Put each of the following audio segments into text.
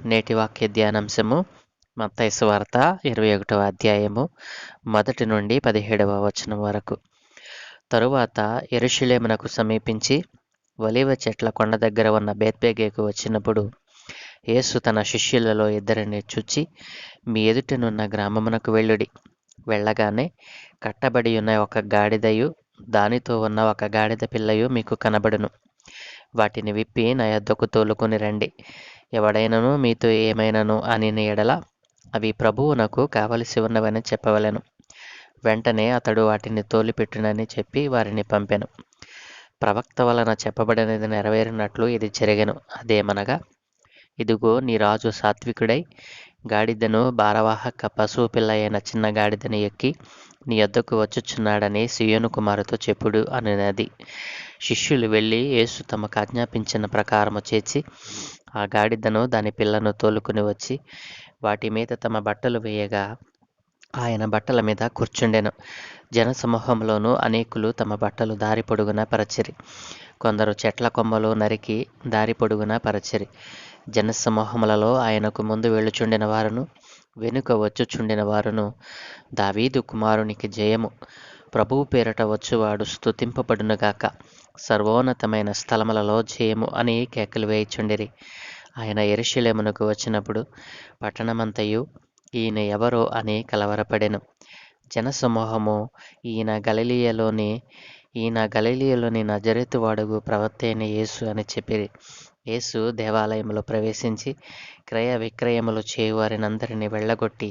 నేటి వాక్య ధ్యానాంశము మత్తయి సువార్త 21వ అధ్యాయము 1 నుండి 17వ వచనం వరకు. తరువాత యెరూషలేమునకు సమీపించి ఒలీవ చెట్ల కొండ దగ్గర ఉన్న బేత్ఫగేకు వచ్చినప్పుడు యేసు తన శిష్యులలో ఇద్దరిని చూచి, మీ ఎదుటనున్న గ్రామమునకు వెళ్ళుడి. వెళ్ళగానే కట్టబడి ఉన్న ఒక గాడిదయు దానితో ఉన్న ఒక గాడిద పిల్లయు మీకు కనబడును. వాటిని విప్పి నా యొద్దకు తోలుకొని రండి. ఎవడైనను మీతో ఏమైనను అనిన ఎడల అవి ప్రభువునకు కావలసి ఉన్నవని చెప్పవలెను. వెంటనే అతడు వాటిని తోలిపెట్టునని చెప్పి వారిని పంపెను. ప్రవక్త వలన చెప్పబడినది నెరవేరినట్లు ఇది జరిగెను. అదేమనగా, ఇదిగో నీ రాజు సాత్వికుడై గాడిదను భారవాహక పశువు పిల్ల అయిన చిన్న గాడిదను ఎక్కి నీ యొద్దకు వచ్చుచున్నాడని సీయోను కుమారుతో చెప్పుడు అనినది. శిష్యులు వెళ్ళి యేసు తమకు ఆజ్ఞాపించిన ప్రకారము చేసి ఆ గాడిదను దాని పిల్లను తోలుకుని వచ్చి వాటి మీద తమ బట్టలు వేయగా ఆయన బట్టల మీద కూర్చుండెను. జనసమూహంలోనూ అనేకులు తమ బట్టలు దారి పొడుగున పరచిరి. కొందరు చెట్ల కొమ్మలు నరికి దారి పొడుగున పరచిరి. జనసమూహములలో ఆయనకు ముందు వెళ్ళుచుండిన వారును వెనుక వచ్చుచుండిన వారును, దావీదు కుమారునికి జయము, ప్రభువు పేరట వచ్చువాడు స్తుతింపబడునుగాక, సర్వోన్నతమైన స్థలములలో జయము అని కేకలు వేయుచుండిరి. ఆయన యెరూషలేమునకు వచ్చినప్పుడు పట్టణమంతయు ఈయన ఎవరో అని కలవరపడెను. జనసమూహము ఈయన గలిలయలోని నజరేతు వాడుగు ప్రవక్త అయిన యేసు అని చెప్పిరి. యేసు దేవాలయంలో ప్రవేశించి క్రయ విక్రయములు చేయువారినందరినీ వెళ్ళగొట్టి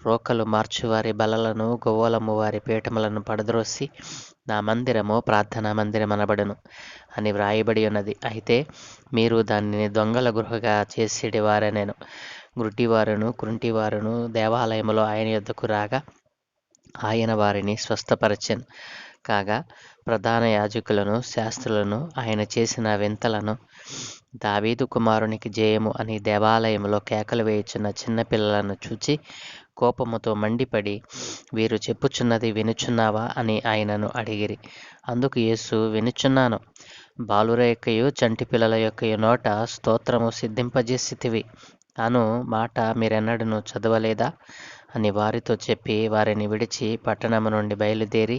రోకలు మార్చువారి బలలను గొవ్వలము వారి పీఠములను పడద్రోసి నా మందిరము ప్రార్థనా మందిరం అనబడును అని వ్రాయబడి ఉన్నది. అయితే మీరు దానిని దొంగల గృహగా చేసేటి వారనేను. గుడ్డివారును కుంటివారును దేవాలయములో ఆయన యొద్దకు రాగా ఆయన వారిని స్వస్థపరచెను. కాగా ప్రధాన యాజకులను శాస్త్రులను ఆయన చేసిన వింతలను, దావీదు కుమారునికి జయము అని దేవాలయంలో కేకలు వేయుచున్న చిన్నపిల్లలను చూచి కోపముతో మండిపడి, వీరు చెప్పుచున్నది వినుచున్నావా అని ఆయనను అడిగిరి. అందుకు యేసు, వినుచున్నాను. బాలుర యొక్కయు చంటి పిల్లల యొక్కయు నోట స్తోత్రము సిద్ధింపజేసితివి అను మాట మీరెన్నడూ చదవలేదా అని వారితో చెప్పి వారిని విడిచి పట్టణము నుండి బయలుదేరి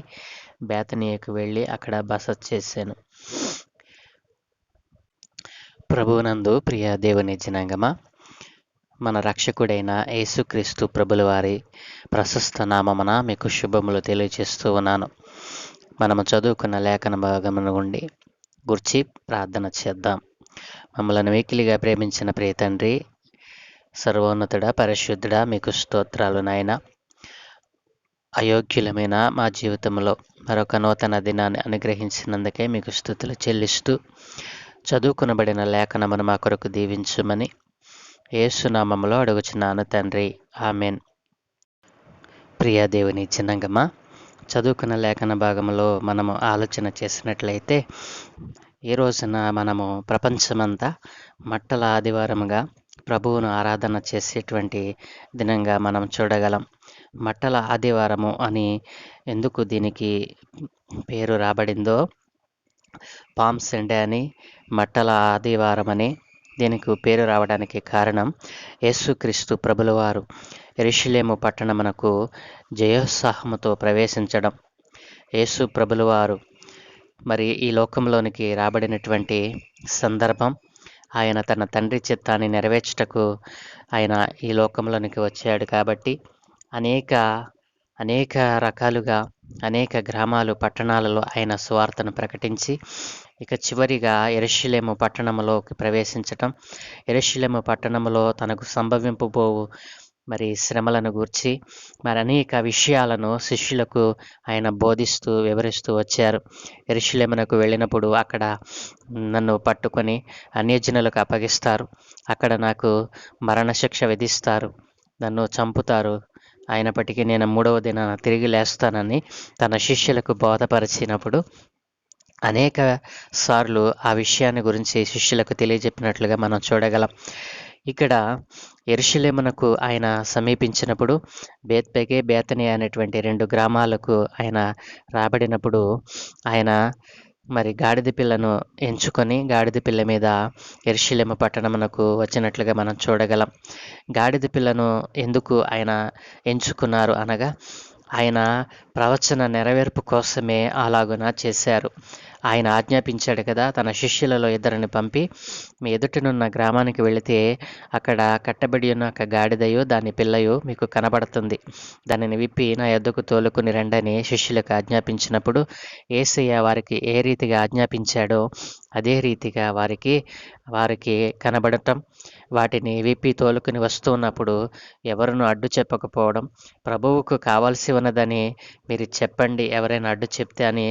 బేతనీయకు వెళ్ళి అక్కడ బస చేసెను. ప్రభువునందు ప్రియ దేవుని జనాంగమా, మన రక్షకుడైన యేసుక్రీస్తు ప్రభుల వారి ప్రశస్త నామమున మీకు శుభములు తెలియజేస్తూ ఉన్నాను. మనము చదువుకున్న లేఖన భాగమును నుండి గుర్చి ప్రార్థన చేద్దాం. మమ్మల్ని వెకిలిగా ప్రేమించిన ప్రియ తండ్రి, సర్వోన్నతుడా, పరిశుద్ధుడా, మీకు స్తోత్రాలు నాయన. అయోగ్యులమైన మా జీవితంలో మరొక నూతన దినాన్ని అనుగ్రహించినందుకే మీకు స్తుతులు చెల్లిస్తూ చదువుకునబడిన లేఖనమును మా కొరకు దీవించుమని యేసు నామములో అడుగుచున్నాను తండ్రి, ఆమెన్. ప్రియ దేవుని జనాంగమా, చదువుకున్న లేఖన భాగంలో మనము ఆలోచన చేసినట్లయితే ఈ రోజున మనము ప్రపంచమంతా మట్టల ఆదివారముగా ప్రభువును ఆరాధన చేసేటువంటి దినంగా మనం చూడగలం. మట్టల ఆదివారము అని ఎందుకు దీనికి పేరు రాబడిందో, పామ్ సండే అని, మట్టల ఆదివారం అని దీనికి పేరు రావడానికి కారణం యేసుక్రీస్తు ప్రభుల వారు యెరూషలేము పట్టణమునకు జయోత్సాహముతో ప్రవేశించడం. యేసు ప్రభుల వారు మరి ఈ లోకంలోనికి రాబడినటువంటి సందర్భం, ఆయన తన తండ్రి చిత్తాన్ని నెరవేర్చుటకు ఆయన ఈ లోకంలోనికి వచ్చాడు. కాబట్టి అనేక రకాలుగా అనేక గ్రామాలు పట్టణాలలో ఆయన సువార్తను ప్రకటించి ఇక చివరిగా యెరూషలేము పట్టణములోకి ప్రవేశించటం, యెరూషలేము పట్టణములో తనకు సంభవింపబోవు మరి శ్రమలను గూర్చి మరి అనేక విషయాలను శిష్యులకు ఆయన బోధిస్తూ వివరిస్తూ వచ్చారు. యెరూషలేమునకు వెళ్ళినప్పుడు అక్కడ నన్ను పట్టుకొని అన్యజనులకు అప్పగిస్తారు, అక్కడ నాకు మరణశిక్ష విధిస్తారు, నన్ను చంపుతారు, అయినప్పటికీ నేను 3వ దినాన తిరిగి లేస్తానని తన శిష్యులకు బోధపరిచినప్పుడు అనేక సార్లు ఆ విషయాన్ని గురించి శిష్యులకు తెలియజెప్పినట్లుగా మనం చూడగలం. ఇక్కడ యెరూషలేమునకు ఆయన సమీపించినప్పుడు బేత్ఫగే, బేతనీ అనేటువంటి 2 గ్రామాలకు ఆయన రాబడినప్పుడు ఆయన మరి గాడిద పిల్లను ఎంచుకొని గాడిద పిల్ల మీద యెరూషలేము పట్టణమునకు వచ్చినట్లుగా మనం చూడగలం. గాడిద పిల్లను ఎందుకు ఆయన ఎంచుకున్నారు అనగా, ఆయన ప్రవచన నెరవేర్పు కోసమే అలాగున చేశారు. ఆయన ఆజ్ఞాపించాడు కదా, తన శిష్యులలో 2 పంపి, మీ ఎదుటనున్న గ్రామానికి వెళితే అక్కడ కట్టబడి ఉన్న ఒక గాడిదయు దాని పిల్లయు మీకు కనబడుతుంది. దానిని విప్పి నా యొద్దకు తోలుకుని రండని శిష్యులకు ఆజ్ఞాపించినప్పుడు యేసయ్య వారికి ఏ రీతిగా ఆజ్ఞాపించాడో అదే రీతిగా వారికి కనబడటం, వాటిని విప్పి తోలుకుని వస్తున్నప్పుడు ఎవరును అడ్డు చెప్పకపోవడం, ప్రభువుకు కావాల్సి ఉన్నదని మీరు చెప్పండి ఎవరైనా అడ్డు చెప్తే అని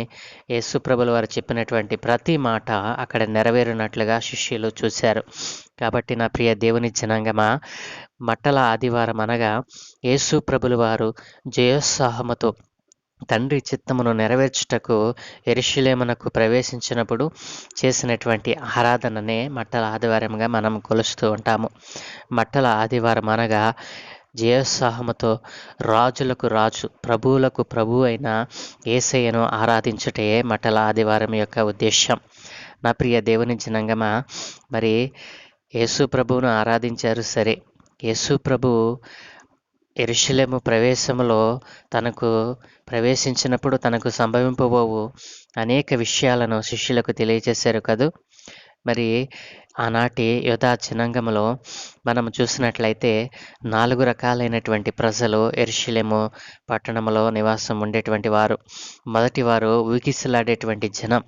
యేసు ప్రభుల వారు చెప్పినటువంటి ప్రతి మాట అక్కడ నెరవేరినట్లుగా శిష్యులు చూశారు. కాబట్టి నా ప్రియ దేవుని జనాంగమా, మట్టల ఆదివారం అనగా యేసు ప్రభుల వారు జయోత్సాహముతో తండ్రి చిత్తమును నెరవేర్చుటకు యెరూషలేమునకు ప్రవేశించినప్పుడు చేసినటువంటి ఆరాధననే మట్టల ఆదివారంగా మనం కొలుస్తూ ఉంటాము. మట్టల ఆదివారం అనగా జయోత్సాహముతో రాజులకు రాజు, ప్రభువులకు ప్రభు అయిన యేసయ్యను ఆరాధించుటే మట్టల ఆదివారం యొక్క ఉద్దేశం. నా ప్రియ దేవుని జనాంగమా, మరి యేసు ప్రభువును ఆరాధించారు సరే, యేసు ప్రభువు యెరూషలేము ప్రవేశములో ప్రవేశించినప్పుడు తనకు సంభవింపబోవు అనేక విషయాలను శిష్యులకు తెలియజేశారు కదూ. మరి ఆనాటి యూదా జనాంగములో మనం చూసినట్లయితే 4 రకాలైనటువంటి ప్రజలు యెరూషలేము పట్టణములో నివాసం ఉండేటువంటి వారు. మొదటి వారు ఊగిసలాడేటువంటి జనం,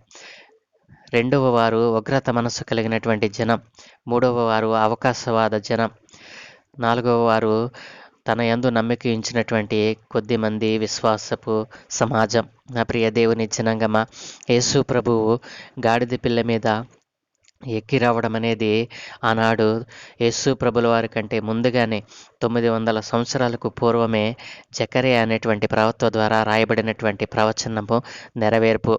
రెండవ వారు ఉగ్రత మనస్సు కలిగినటువంటి జనం, మూడవ వారు అవకాశవాద జనం, నాలుగవ వారు తన యందు నమ్మిక ఉంచినటువంటి కొద్దిమంది విశ్వాసపు సమాజం. నా ప్రియ దేవుని జనాంగమా, యేసు ప్రభువు గాడిద పిల్ల మీద ఎక్కి రావడం అనేది ఆనాడు యేసు ప్రభుల వారి కంటే ముందుగానే 900 సంవత్సరాలకు పూర్వమే జకరియా అనేటువంటి ప్రవక్త ద్వారా రాయబడినటువంటి ప్రవచనము నెరవేర్పు.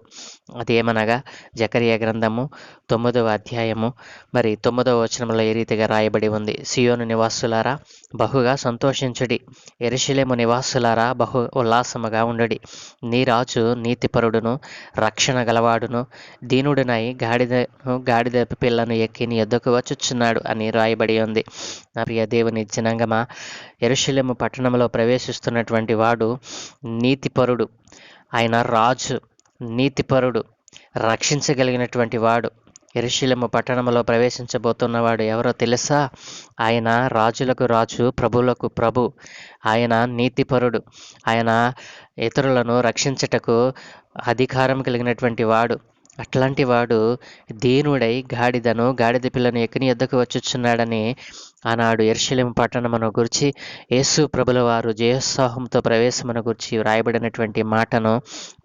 అదేమనగా జకరియా గ్రంథము 9వ అధ్యాయము మరి 9వ వచనంలో ఈ రీతిగా రాయబడి ఉంది. సియోను నివాసులారా బహుగా సంతోషించుడి, యెరూషలేము నివాసులారా బహు ఉల్లాసముగా ఉండుడి. నీ రాజు నీతిపరుడును రక్షణ గలవాడును దీనుడునై గాడిద పిల్లను ఎక్కి నీ యొద్దకు వచ్చుచున్నాడు అని రాయబడి ఉంది. నా ప్రియ దేవుని జనాంగమా, యెరూషలేము పట్టణంలో ప్రవేశిస్తున్నటువంటి వాడు నీతిపరుడు, ఆయన రాజు, నీతిపరుడు, రక్షించగలిగినటువంటి వాడు. యెరూషలేము పట్టణంలో ప్రవేశించబోతున్నవాడు ఎవరో తెలుసా? ఆయన రాజులకు రాజు, ప్రభువులకు ప్రభు. ఆయన నీతిపరుడు, ఆయన ఇతరులను రక్షించుటకు అధికారం కలిగినటువంటి వాడు. అట్లాంటి వాడు దీనుడై గాడిద పిల్లను ఎక్కి నీ యొద్దకు వచ్చుచున్నాడని ఆనాడు యెరూషలేము పట్టణమును గురించి యేసు ప్రభుల వారు జయోత్సాహంతో ప్రవేశమును గురించి వ్రాయబడినటువంటి మాటను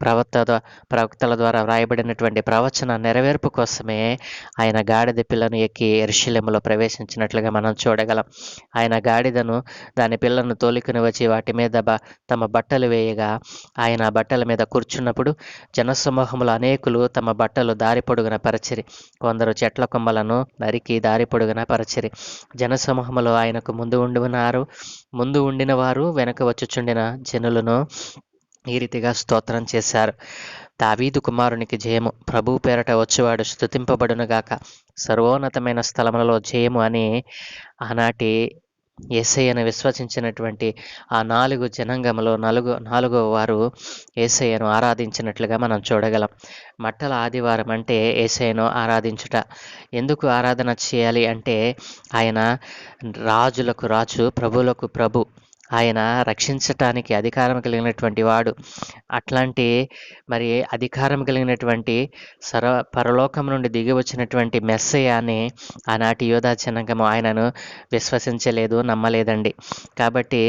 ప్రవక్తల ద్వారా వ్రాయబడినటువంటి ప్రవచన నెరవేర్పు కోసమే ఆయన గాడిద పిల్లను ఎక్కి యెరూషలేములో ప్రవేశించినట్లుగా మనం చూడగలం. ఆయన గాడిదను దాని పిల్లను తోలుకుని వచ్చి వాటి మీద తమ బట్టలు వేయగా ఆయన బట్టల మీద కూర్చున్నప్పుడు జనసమూహములు అనేకులు తమ బట్టలు దారి పొడుగున పరచిరి, కొందరు చెట్ల కొమ్మలను నరికి దారి పొడుగున పరచిరి. జనసమూహములో ఆయనకు ముందు ఉండిన వారు వెనక వచ్చుచుండిన జనులను ఈ రీతిగా స్తోత్రం చేశారు. దావీదు కుమారునికి జయము, ప్రభువు పేరట వచ్చేవాడు స్తుతింపబడునుగాక, సర్వోన్నతమైన స్థలములలో జయము అని ఆనాటి యేసయ్యను విశ్వసించినటువంటి ఆ 4 జనాంగములో నాలుగవ వారు యేసయ్యను ఆరాధించినట్లుగా మనం చూడగలం. మట్టల ఆదివారం అంటే యేసయ్యను ఆరాధించుట. ఎందుకు ఆరాధన చేయాలి అంటే ఆయన రాజులకు రాజు, ప్రభువులకు ప్రభు. ఆయన రక్షించటానికి అధికారం కలిగినటువంటి వాడు. అట్లాంటి మరి అధికారం కలిగినటువంటి పరలోకం నుండి దిగి వచ్చినటువంటి మెస్సయ్యని ఆనాటి యూదా జనాంగము ఆయనను విశ్వసించలేదు, నమ్మలేదండి. కాబట్టి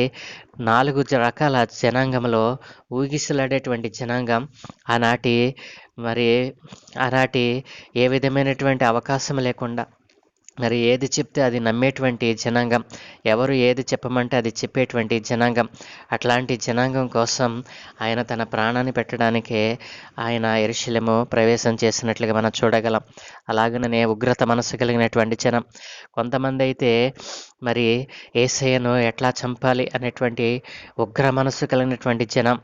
4 రకాల జనాంగంలో ఊగిసలాడేటువంటి జనాంగం ఆనాటి ఏ విధమైనటువంటి అవకాశం లేకుండా మరి ఏది చెప్తే అది నమ్మేటువంటి జనాంగం, ఎవరు ఏది చెప్పమంటే అది చెప్పేటువంటి జనాంగం. అట్లాంటి జనాంగం కోసం ఆయన తన ప్రాణాన్ని పెట్టడానికే ఆయన యెరూషలేము ప్రవేశం చేసినట్లుగా మనం చూడగలం. అలాగనే ఉగ్రత మనసు కలిగినటువంటి జనం. కొంతమంది అయితే మరి యేసయ్యను ఎట్లా చంపాలి అనేటువంటి ఉగ్ర మనసు కలిగినటువంటి జనం.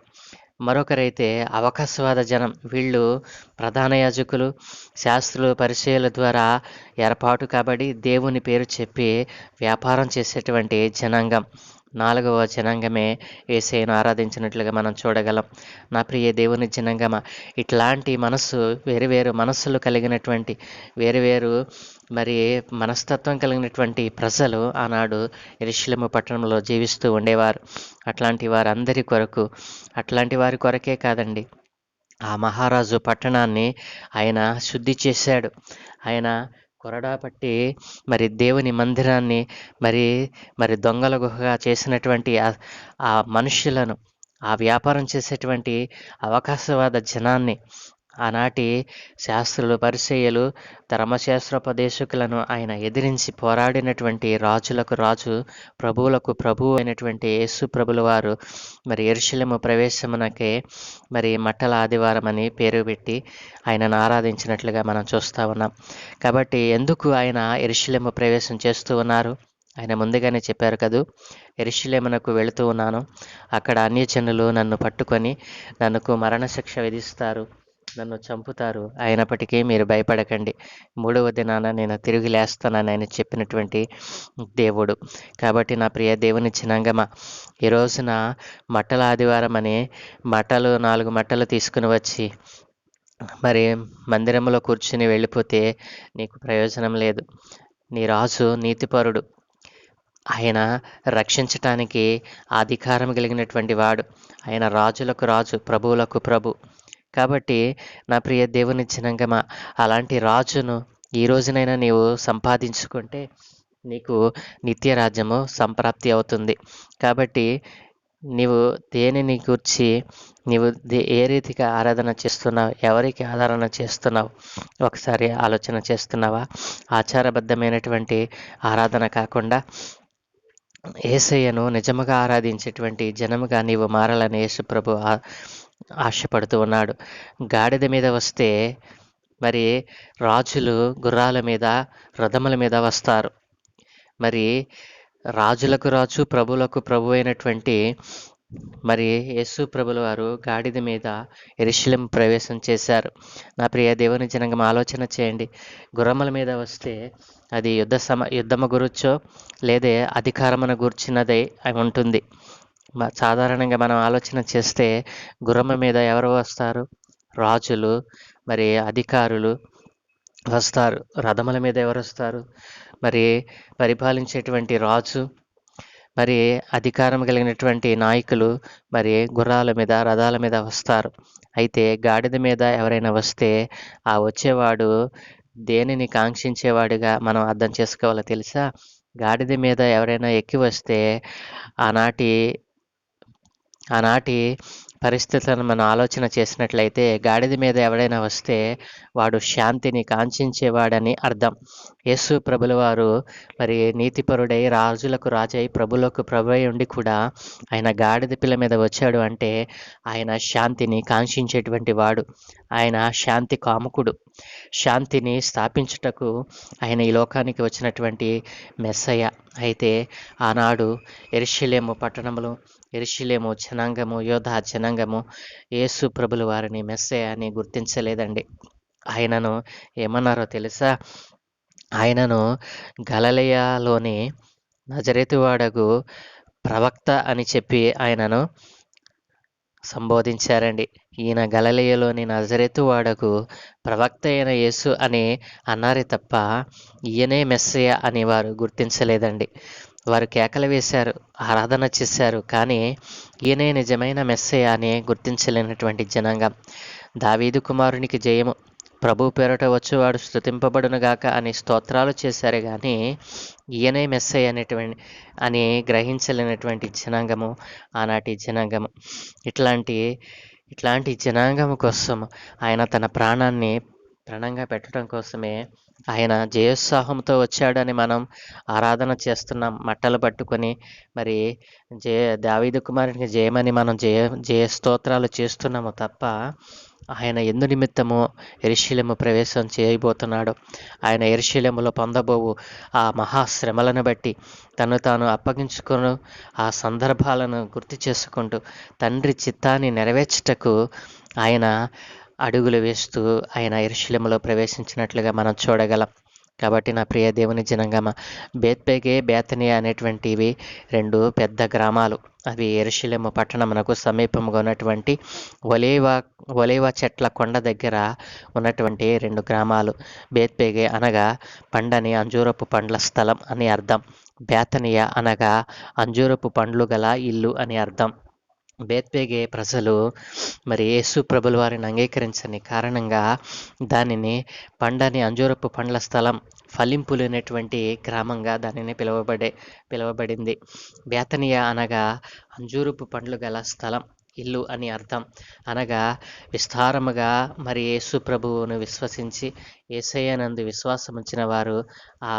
మరొకరైతే అవకాశవాద జనం. వీళ్ళు ప్రధాన యాజకులు, శాస్త్రులు, పరిచయుల ద్వారా ఏర్పాటు కాబడి దేవుని పేరు చెప్పి వ్యాపారం చేసేటువంటి జనాంగం. నాలుగవ జనాంగమే యేసయ్యను ఆరాధించినట్లుగా మనం చూడగలం. నా ప్రియ దేవుని జనాంగమా, ఇట్లాంటి మనస్సు వేరు మనస్సులు కలిగినటువంటి వేరు మరి మనస్తత్వం కలిగినటువంటి ప్రజలు ఆనాడు యెరూషలేము పట్టణంలో జీవిస్తూ ఉండేవారు. అట్లాంటి వారి కొరకే కాదండి, ఆ మహారాజు పట్టణాన్ని ఆయన శుద్ధి చేశాడు. ఆయన కొరడా పట్టి మరి దేవుని మందిరాన్ని మరి మరి దొంగల గుహగా చేసినటువంటి ఆ మనుష్యులను, ఆ వ్యాపారం చేసేటువంటి అవకాశవాద జనాన్ని, ఆనాటి శాస్త్రులు, పరిసయ్యులు, ధర్మశాస్త్రోపదేశకులను ఆయన ఎదిరించి పోరాడినటువంటి రాజులకు రాజు, ప్రభువులకు ప్రభువు అయినటువంటి యేసు ప్రభుల వారు మరి యెరూషలేము ప్రవేశమునకే మరి మట్టల ఆదివారం అని పేరు పెట్టి ఆయనను ఆరాధించినట్లుగా మనం చూస్తూ ఉన్నాం. కాబట్టి ఎందుకు ఆయన యెరూషలేము ప్రవేశం చేస్తూ ఉన్నారు? ఆయన ముందుగానే చెప్పారు కదూ, యెరూషలేమునకు వెళుతూ ఉన్నాను, అక్కడ అన్యజనులు నన్ను పట్టుకొని నన్నుకు మరణశిక్ష విధిస్తారు, నన్ను చంపుతారు, అయినప్పటికీ మీరు భయపడకండి, 3వ దినాన నేను తిరిగి లేస్తానని ఆయన చెప్పినటువంటి దేవుడు. కాబట్టి నా ప్రియ దేవుని జనాంగమా, ఈ రోజున మట్టల ఆదివారం అని 4 మట్టలు తీసుకుని వచ్చి మరి మందిరంలో కూర్చుని వెళ్ళిపోతే నీకు ప్రయోజనం లేదు. నీ రాజు నీతిపరుడు, ఆయన రక్షించటానికి అధికారం కలిగినటువంటి వాడు, ఆయన రాజులకు రాజు, ప్రభువులకు ప్రభు. కాబట్టి నా ప్రియ దేవుని జనాంగమా, అలాంటి రాజును ఈ రోజునైనా నీవు సంపాదించుకుంటే నీకు నిత్య రాజ్యము సంప్రాప్తి అవుతుంది. కాబట్టి నీవు దేనిని గూర్చి నీవు ఏ రీతిగా ఆరాధన చేస్తున్నావు, ఎవరికి ఆరాధన చేస్తున్నావు ఒకసారి ఆలోచన చేస్తున్నావా? ఆచారబద్ధమైనటువంటి ఆరాధన కాకుండా యేసయ్యను నిజముగా ఆరాధించేటువంటి జనముగా నీవు మారాలని యేసుప్రభు ఆశపడుతూ ఉన్నాడు. గాడిద మీద వస్తే మరి రాజులు గుర్రాల మీద, రథముల మీద వస్తారు. మరి రాజులకు రాజు, ప్రభులకు ప్రభు అయినటువంటి మరి యేసు ప్రభుల వారు గాడిద మీద యెరూషలేము ప్రవేశం చేశారు. నా ప్రియ దేవుని జనాంగం, ఆలోచన చేయండి. గుర్రముల మీద వస్తే అది యుద్ధము గురించో లేదే అధికారమును గూర్చినదై ఉంటుంది. సాధారణంగా మనం ఆలోచన చేస్తే గుర్రము మీద ఎవరు వస్తారు? రాజులు, మరి అధికారులు వస్తారు. రథముల మీద ఎవరు వస్తారు? మరి పరిపాలించేటువంటి రాజు, మరి అధికారం కలిగినటువంటి నాయకులు మరి గుర్రాల మీద, రథాల మీద వస్తారు. అయితే గాడిద మీద ఎవరైనా వస్తే ఆ వచ్చేవాడు దేనిని కాంక్షించేవాడిగా మనం అర్థం చేసుకోవాలో తెలుసా? గాడిద మీద ఎవరైనా ఎక్కి వస్తే ఆనాటి పరిస్థితులను మనం ఆలోచన చేసినట్లయితే గాడిద మీద ఎవడైనా వస్తే వాడు శాంతిని కాంక్షించేవాడని అర్థం. యేసు ప్రభుల వారు మరి నీతిపరుడై, రాజులకు రాజై, ప్రభులకు ప్రభువై ఉండి కూడా ఆయన గాడిద పిల్ల మీద వచ్చాడు అంటే ఆయన శాంతిని కాంక్షించేటువంటి వాడు, ఆయన శాంతి కాముకుడు. శాంతిని స్థాపించుటకు ఆయన ఈ లోకానికి వచ్చినటువంటి మెస్సయ్య. అయితే ఆనాడు యెరూషలేము పట్టణంలో, యెరూషలేము జనాంగము, యోధా జనాంగము యేసు ప్రభుల వారిని మెస్సయ్య అని గుర్తించలేదండి. ఆయనను ఏమన్నారో తెలుసా? ఆయనను గలిలయలోని నజరేతువాడగు ప్రవక్త అని చెప్పి ఆయనను సంబోధించారండి. ఈయన గలిలయలోని నజరేతువాడగు ప్రవక్త అయిన యేసు అని అన్నారే తప్ప ఈయనే మెస్సయ్య అని వారు గుర్తించలేదండి. వారు కేకలు వేశారు, ఆరాధన చేశారు, కానీ ఈయనే నిజమైన మెస్సయ్య అని గుర్తించలేనటువంటి జనాంగం. దావీదు కుమారునికి జయము, ప్రభు పేరట వచ్చేవాడు స్తుతింపబడునుగాక అని స్తోత్రాలు చేశారు, కానీ ఈయనే మెస్సయ్య అని గ్రహించలేనటువంటి జనాంగము ఆనాటి జనాంగము. ఇట్లాంటి జనాంగము కోసం ఆయన తన ప్రాణాన్ని ప్రాణంగా పెట్టడం కోసమే ఆయన జయోత్సాహంతో వచ్చాడని మనం ఆరాధన చేస్తున్నాం. మట్టలు పట్టుకొని మరి జయ దావీదు కుమారునికి జయమని మనం జయ స్తోత్రాలు చేస్తున్నాము తప్ప, ఆయన ఎందు నిమిత్తము యెరూషలేము ప్రవేశం చేయబోతున్నాడు, ఆయన యెరూషలేములో పొందబోవు ఆ మహాశ్రమలను బట్టి తను తాను అప్పగించుకొని ఆ సందర్భాలను గుర్తు చేసుకుంటూ తండ్రి చిత్తాన్ని నెరవేర్చుటకు ఆయన అడుగులు వేస్తూ ఆయన యెరూషలేములో ప్రవేశించినట్లుగా మనం చూడగలం. కాబట్టి నా ప్రియ దేవుని జనాంగమా, బేత్పేగే బేతనియా అనేటువంటివి రెండు పెద్ద గ్రామాలు. అవి యెరూషలేము పట్టణమునకు సమీపంగా ఉన్నటువంటి ఒలీవ చెట్ల కొండ దగ్గర ఉన్నటువంటి రెండు గ్రామాలు. బేత్పేగే అనగా పండని అంజూరపు పండ్ల స్థలం అని అర్థం. బేతనియా అనగా అంజూరపు పండ్లు గల ఇల్లు అని అర్థం. బేత్పేగే ప్రజలు మరి యేసు ప్రభుల వారిని అంగీకరించని కారణంగా దానిని పండని అంజూరపు పండ్ల స్థలం, ఫలింపు లేనటువంటి గ్రామంగా దానిని పిలువబడింది. బేతనియా అనగా అంజూరపు పండ్లు గల స్థలం, ఇల్లు అని అర్థం. అనగా విస్తారముగా మరి యేసు ప్రభువును విశ్వసించి యేసయ్యనందు విశ్వాసం ఉంచిన వారు ఆ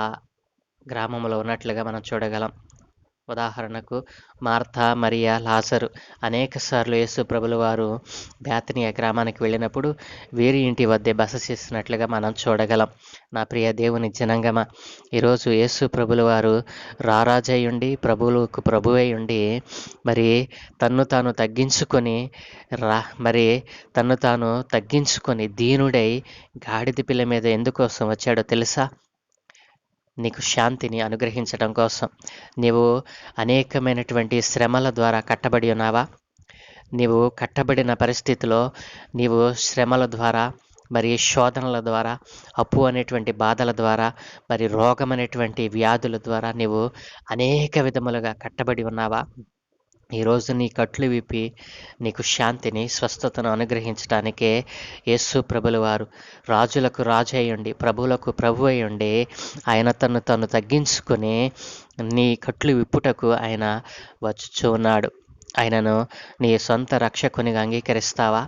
గ్రామంలో ఉన్నట్లుగా మనం చూడగలం. ఉదాహరణకు మార్తా, మరియా, లాజరు అనేకసార్లు యేసు ప్రభుల వారు బేతనియా గ్రామానికి వెళ్ళినప్పుడు వీరి ఇంటి వద్దే బస చేసినట్లుగా మనం చూడగలం. నా ప్రియ దేవుని జనాంగమా, ఈరోజు యేసు ప్రభుల వారు రారాజయ్యుండి ప్రభువులకు ప్రభువై ఉండి మరి తన్ను తాను తగ్గించుకొని దీనుడై గాడిద పిల్ల మీద ఎందుకోసం వచ్చాడో తెలుసా? నీకు శాంతిని అనుగ్రహించడం కోసం. నీవు అనేకమైనటువంటి శ్రమల ద్వారా కట్టబడి ఉన్నావా? నీవు కట్టబడిన పరిస్థితిలో నీవు శ్రమల ద్వారా, మరి శోధనల ద్వారా, అప్పు అనేటువంటి బాధల ద్వారా, మరి రోగం అనేటువంటి వ్యాధుల ద్వారా నీవు అనేక విధములుగా కట్టబడి ఉన్నావా? ఈరోజు నీ కట్లు విప్పి నీకు శాంతిని, స్వస్థతను అనుగ్రహించడానికే యేసు ప్రభుల వారు రాజులకు రాజు అయ్యుండి, ప్రభువులకు ప్రభు అయ్యుండి ఆయన తను తగ్గించుకొని నీ కట్లు విప్పుటకు ఆయన వచ్చుచూ ఉన్నాడు. ఆయనను నీ సొంత రక్షకునిగా అంగీకరిస్తావా?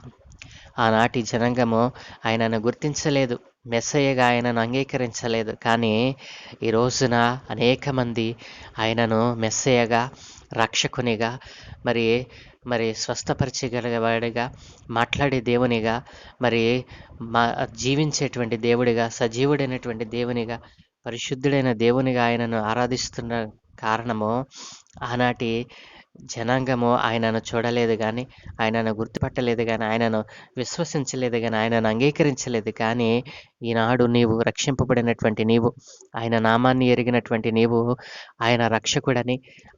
ఆనాటి జనాంగము ఆయనను గుర్తించలేదు, మెస్సయ్యగా ఆయనను అంగీకరించలేదు. కానీ ఈ రోజున అనేక మంది ఆయనను మెస్సయ్యగా, రక్షకునిగా, మరి స్వస్థపరచగలిగేవాడిగా, మాట్లాడే దేవునిగా, మరి జీవించేటువంటి దేవుడిగా, సజీవుడైనటువంటి దేవునిగా, పరిశుద్ధుడైన దేవునిగా ఆయనను ఆరాధిస్తున్న కారణము ఆనాటి జనాంగము ఆయనను చూడలేదు కానీ, ఆయనను గుర్తుపట్టలేదు కానీ, ఆయనను విశ్వసించలేదు కానీ, ఆయనను అంగీకరించలేదు. కానీ ఈనాడు నీవు రక్షింపబడినటువంటి నీవు, ఆయన నామాన్ని ఎరిగినటువంటి నీవు, ఆయన రక్షకుడని,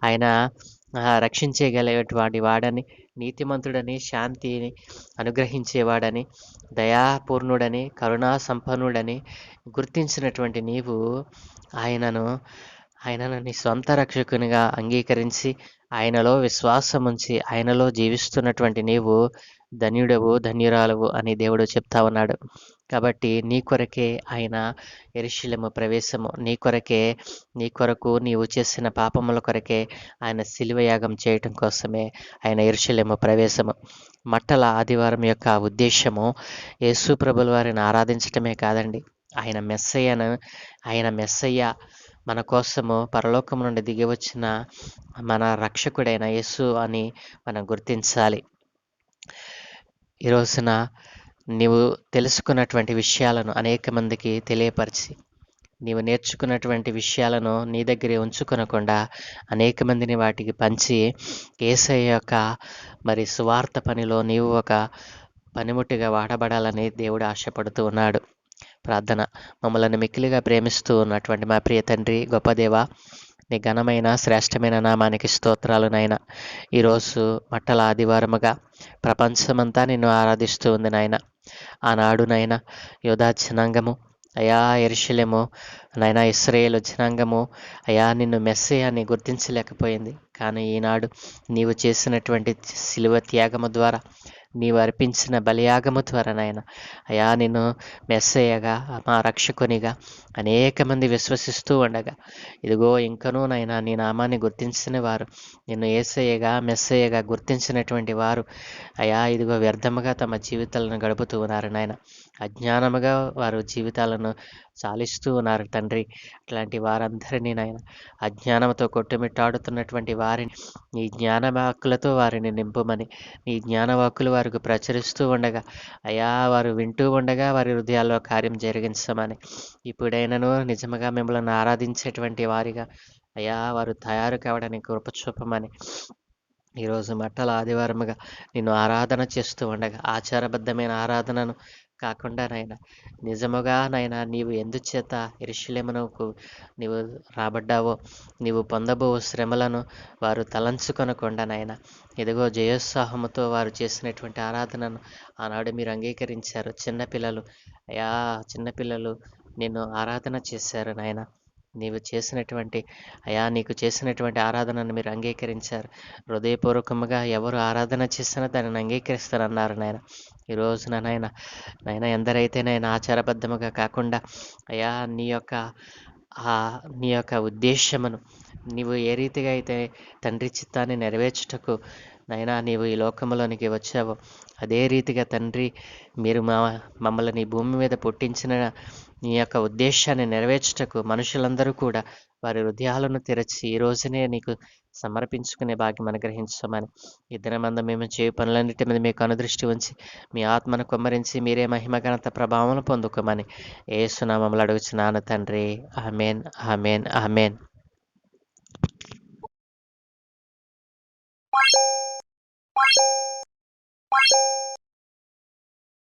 ఆయన రక్షించగలిగేటువంటి వాడని, నీతిమంతుడని, శాంతిని అనుగ్రహించేవాడని, దయాపూర్ణుడని, కరుణా సంపన్నుడని గుర్తించినటువంటి నీవు ఆయనను నీ సొంత రక్షకునిగా అంగీకరించి ఆయనలో విశ్వాసం ఉంచి ఆయనలో జీవిస్తున్నటువంటి నీవు ధన్యుడవు, ధన్యురాలవు అని దేవుడు చెప్తా ఉన్నాడు. కాబట్టి నీ కొరకే ఆయన యెరూషలేము ప్రవేశము, నీ కొరకు నీవు చేసిన పాపముల కొరకే ఆయన శిలువ యాగం చేయటం కోసమే ఆయన యెరూషలేము ప్రవేశము. మట్టల ఆదివారం యొక్క ఉద్దేశము యేసు ప్రభుల వారిని ఆరాధించటమే కాదండి, ఆయన మెస్సయ్య మన కోసము పరలోకము నుండి దిగి వచ్చిన మన రక్షకుడైన యేసు అని మనం గుర్తించాలి. ఈ రోజున నీవు తెలుసుకున్నటువంటి విషయాలను అనేక మందికి తెలియపరిచి, నీవు నేర్చుకున్నటువంటి విషయాలను నీ దగ్గరే ఉంచుకొనకుండా అనేక మందిని వాటికి పంచి యేసయ్య యొక్క మరి సువార్త పనిలో నీవు ఒక పనిముట్టిగా వాడబడాలని దేవుడు ఆశపడుతూ ఉన్నాడు. ప్రార్థన. మమ్మల్ని మిక్కిలిగా ప్రేమిస్తూ ఉన్నటువంటి మా ప్రియ తండ్రి, గొప్ప దేవ, నీ ఘనమైన శ్రేష్టమైన నామానికి స్తోత్రాలు నాయన. ఈరోజు మట్టల ఆదివారముగా ప్రపంచమంతా నిన్ను ఆరాధిస్తూ ఉంది నాయన. ఆనాడు నాయన యోధా జనాంగము, అయా యెరూషలేము నాయన, ఇశ్రాయేలు జనాంగము అయా నిన్ను మెస్సయ్యని గుర్తించలేకపోయింది. కానీ ఈనాడు నీవు చేసినటువంటి శిలువ త్యాగము ద్వారా, నీవు అర్పించిన బలియాగము ద్వారా నాయన అయా నిన్ను మెస్సయ్యగా, మా రక్షకునిగా అనేక మంది విశ్వసిస్తూ ఉండగా, ఇదిగో ఇంకనూ నాయన నీ నామాన్ని గుర్తించిన వారు, నిన్ను యేసయ్యగా, మెస్సయ్యగా గుర్తించినటువంటి వారు అయా ఇదిగో వ్యర్థముగా తమ జీవితాలను గడుపుతూ ఉన్నారు నాయన. అజ్ఞానముగా వారు జీవితాలను చాలిస్తూ ఉన్నారు తండ్రి. అట్లాంటి వారందరినీ నాయన అజ్ఞానంతో కొట్టుమిట్టాడుతున్నటువంటి వారిని నీ జ్ఞానవాక్కులతో వారిని నింపుమని, నీ జ్ఞానవాక్కులు వారికి ప్రచురిస్తూ ఉండగా అయా వారు వింటూ ఉండగా వారి హృదయాల్లో కార్యం జరిగించమని, ఇప్పుడైనను నిజముగా మిమ్మల్ని ఆరాధించేటువంటి వారిగా అయా వారు తయారు కావడానికి కృప చూపమని, ఈరోజు మట్టల ఆదివారముగా నిన్ను ఆరాధన చేస్తూ ఉండగా ఆచారబద్ధమైన ఆరాధనను కాకుండా నాయన నిజముగా నాయన నీవు ఎందుచేత యెరూషలేమునకు నీవు రాబడ్డావో, నీవు పొందబో శ్రమలను వారు తలంచుకొనకుండా నాయన ఇదిగో జయోత్సాహముతో వారు చేసినటువంటి ఆరాధనను ఆనాడు మీరు అంగీకరించారు. చిన్నపిల్లలు అయా చిన్నపిల్లలు నిన్ను ఆరాధన చేశారు నాయన. నీవు చేసినటువంటి అయా నీకు చేసినటువంటి ఆరాధనను మీరు అంగీకరించారు. హృదయపూర్వకముగా ఎవరు ఆరాధన చేసినా దానిని అంగీకరిస్తారన్నారు నాయన. ఈ రోజున నాయన ఎందరైతే నాయన ఆచారబద్ధముగా కాకుండా అయా నీ యొక్క ఉద్దేశమును నీవు ఏ రీతిగా అయితే తండ్రి చిత్తాన్ని నెరవేర్చుటకు నైనా నీవు ఈ లోకములోనికి వచ్చావో అదే రీతిగా తండ్రి మీరు మమ్మల్ని ఈ భూమి మీద పుట్టించిన నీ యొక్క ఉద్దేశాన్ని నెరవేర్చుటకు మనుషులందరూ కూడా వారి హృదయాలను తెరచి ఈ రోజునే నీకు సమర్పించుకునే భాగ్యం అనుగ్రహించమని, ఈ దినమందు మేము చేయు పనులన్నిటి మీద మీకు అనుదృష్టి ఉంచి మీ ఆత్మను కుమ్మరించి మీరే మహిమ ఘనత ప్రభావం పొందుకోమని యేసు నామములో అడుగుచున్నాను తండ్రి. ఆమేన్, ఆమేన్, ఆమేన్.